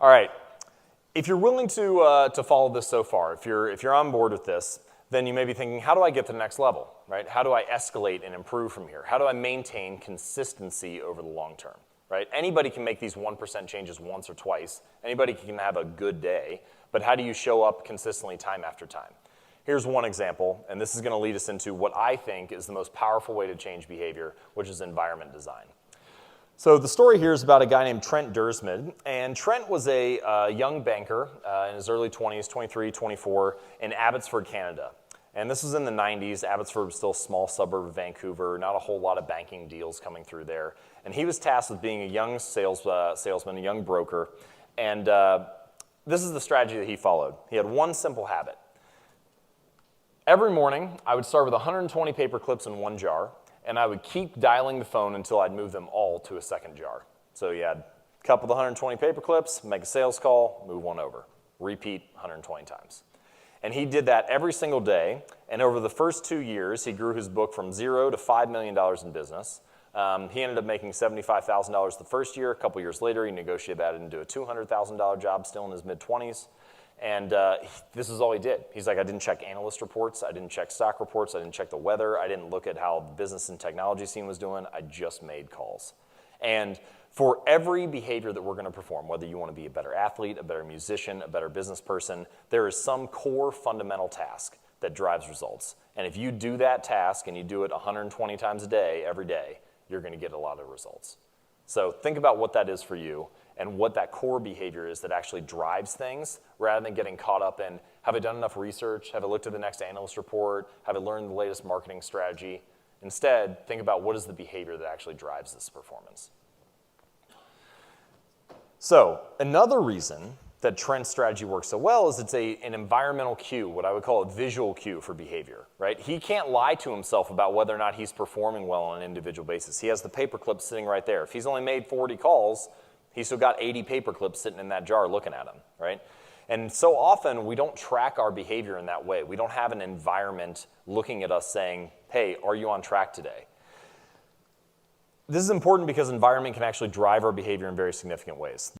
All right. If you're willing to follow this so far, if you're on board with this, then you may be thinking, how do I get to the next level, right? How do I escalate and improve from here? How do I maintain consistency over the long term, right? Anybody can make these 1% changes once or twice. Anybody can have a good day, but how do you show up consistently time after time? Here's one example, and this is going to lead us into what I think is the most powerful way to change behavior, which is environment design. So the story here is about a guy named Trent Dursmid, and Trent was a young banker in his early 20s, 23, 24, in Abbotsford, Canada. And this was in the 90s. Abbotsford was still a small suburb of Vancouver, not a whole lot of banking deals coming through there. And he was tasked with being a young salesman, a young broker, and this is the strategy that he followed. He had one simple habit. Every morning, I would start with 120 paper clips in one jar, and I would keep dialing the phone until I'd move them all to a second jar. So you had a couple of 120 paper clips, make a sales call, move one over. Repeat 120 times. And he did that every single day, and over the first 2 years, he grew his book from $0 to $5 million in business. He ended up making $75,000 the first year. A couple years later, he negotiated that into a $200,000 job, still in his mid-20s. And this is all he did. He's like, I didn't check analyst reports. I didn't check stock reports. I didn't check the weather. I didn't look at how the business and technology scene was doing. I just made calls. And for every behavior that we're going to perform, whether you want to be a better athlete, a better musician, a better business person, there is some core fundamental task that drives results. And if you do that task and you do it 120 times a day, every day, you're going to get a lot of results. So think about what that is for you and what that core behavior is that actually drives things, rather than getting caught up in, have I done enough research? Have I looked at the next analyst report? Have I learned the latest marketing strategy? Instead, think about what is the behavior that actually drives this performance. So another reason that Trent's strategy works so well is it's an environmental cue, what I would call a visual cue for behavior, right? He can't lie to himself about whether or not he's performing well on an individual basis. He has the paper clip sitting right there. If he's only made 40 calls, he's still got 80 paper clips sitting in that jar looking at him, right? And so often we don't track our behavior in that way. We don't have an environment looking at us saying, hey, are you on track today? This is important because environment can actually drive our behavior in very significant ways.